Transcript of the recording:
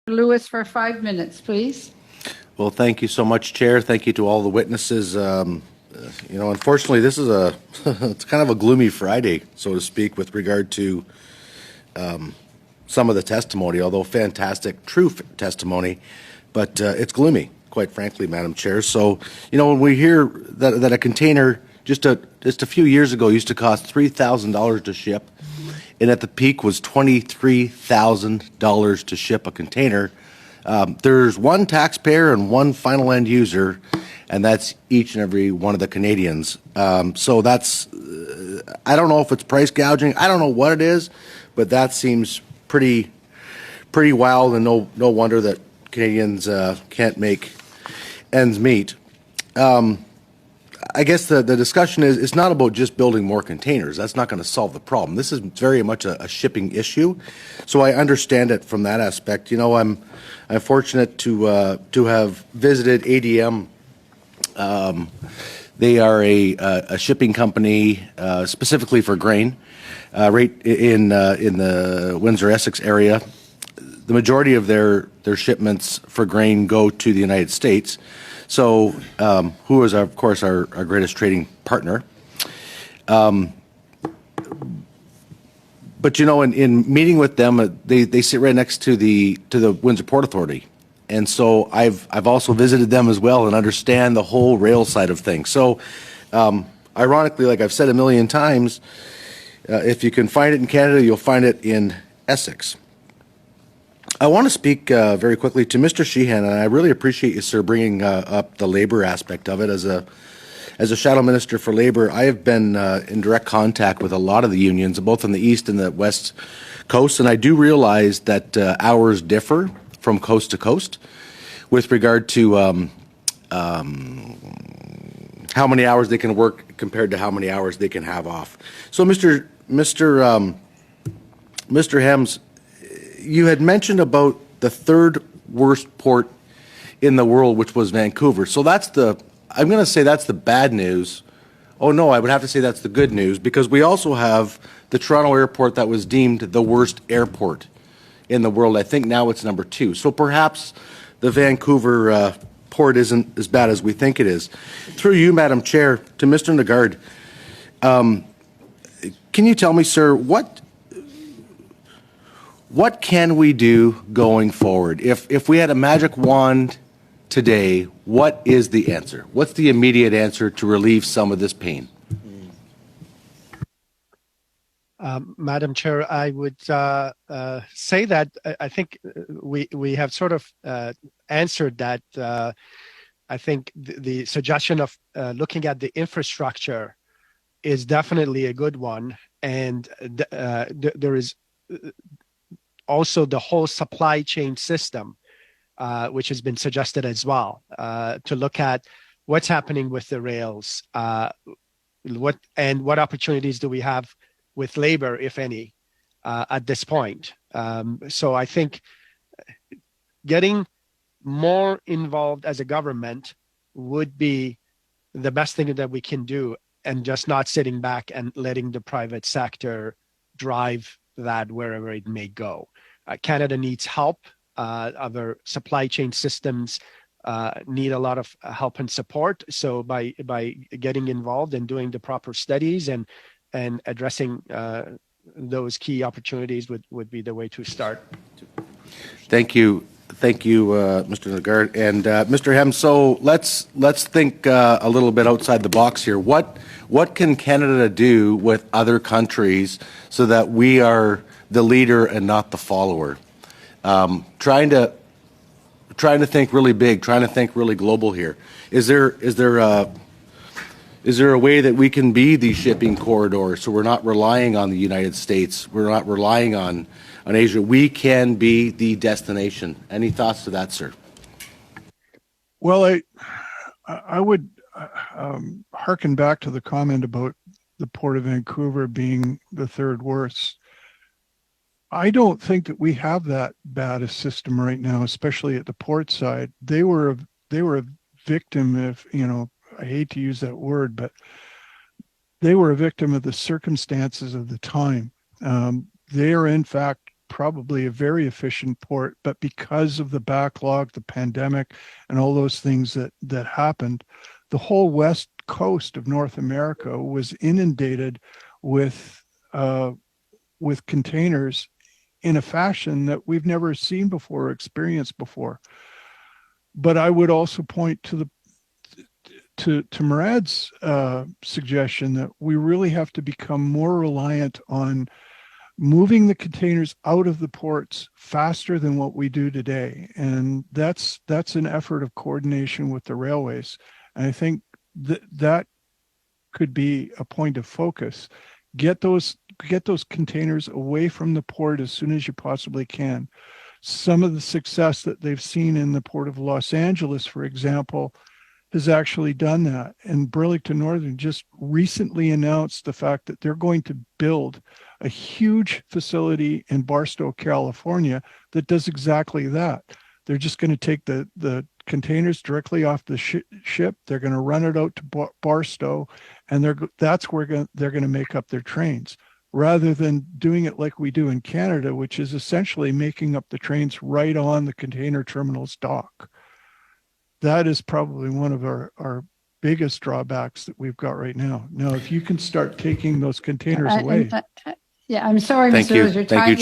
Lewis for 5 minutes, please. Well, thank you so much, Chair. Thank you to all the witnesses. Unfortunately, this is it's kind of a gloomy Friday, so to speak, with regard to some of the testimony, although fantastic, true testimony, but it's gloomy, quite frankly, Madam Chair. So, when we hear that a container just a few years ago used to cost $3,000 to ship, and at the peak was $23,000 to ship a container, there's one taxpayer and one final end user, and that's each and every one of the Canadians. So that's, I don't know if it's price gouging. I don't know what it is, but that seems pretty wild, and no wonder that Canadians can't make ends meet. I guess the discussion is, it's not about just building more containers. That's not going to solve the problem. This is very much a shipping issue, so I understand it from that aspect. I'm fortunate to have visited ADM. They are a shipping company specifically for grain, right in the Windsor-Essex area. The majority of their shipments for grain go to the United States. So, who is, of course, our greatest trading partner. But in meeting with them, they sit right next to the Windsor Port Authority, and so I've also visited them as well and understand the whole rail side of things. So, ironically, like I've said a million times, if you can find it in Canada, you'll find it in Essex. I want to speak very quickly to Mr. Sheehan, and I really appreciate you, sir, bringing up the labor aspect of it. As a shadow minister for labor, I have been in direct contact with a lot of the unions, both on the east and the west coast, and I do realize that hours differ from coast to coast with regard to how many hours they can work compared to how many hours they can have off. So, Mr. Hems, you had mentioned about the third worst port in the world, which was Vancouver. So I'm going to say that's the bad news. Oh no, I would have to say that's the good news, because we also have the Toronto airport that was deemed the worst airport in the world. I think now it's number 2. So perhaps the Vancouver port isn't as bad as we think it is. Through you, Madam Chair, to Mr. Negad, can you tell me, sir, what can we do going forward? If we had a magic wand today, what is the answer? What's the immediate answer to relieve some of this pain? Madam Chair, I would say that I think we have sort of answered that. I think the suggestion of looking at the infrastructure is definitely a good one, and there is also the whole supply chain system, which has been suggested as well, to look at what's happening with the rails, what opportunities do we have with labor, if any, at this point. So I think getting more involved as a government would be the best thing that we can do, and just not sitting back and letting the private sector drive that wherever it may go. Canada needs help. Our supply chain systems need a lot of help and support. So by getting involved and doing the proper studies and addressing those key opportunities would be the way to start. Thank you, Mr. Negad and Mr. Hems. So let's think a little bit outside the box here. What can Canada do with other countries so that we are the leader and not the follower? Trying to think really big, trying to think really global here. Is there a way that we can be the shipping corridor, so we're not relying on the United States, we're not relying on Asia? We can be the destination. Any thoughts to that, sir? Well, I would hearken back to the comment about the Port of Vancouver being the third worst. I don't think that we have that bad a system right now, especially at the port side. They were a victim of, I hate to use that word, but they were a victim of the circumstances of the time. They are in fact probably a very efficient port, but because of the backlog, the pandemic, and all those things that happened, the whole west coast of North America was inundated with containers in a fashion that we've never seen before or experienced before. But I would also point to Murad's suggestion that we really have to become more reliant on moving the containers out of the ports faster than what we do today. And that's an effort of coordination with the railways. And I think that could be a point of focus. Get those containers away from the port as soon as you possibly can. Some of the success that they've seen in the Port of Los Angeles, for example, has actually done that. And Burlington Northern just recently announced the fact that they're going to build a huge facility in Barstow, California, that does exactly that. They're just going to take the containers directly off the ship. They're going to run it out to Barstow, and that's where they're going to make up their trains, rather than doing it like we do in Canada, which is essentially making up the trains right on the container terminal's dock. That is probably one of our biggest drawbacks that we've got right now. Now, if you can start taking those containers away. Yeah, I'm sorry, Thank Mr. you. Rose, your Thank you, time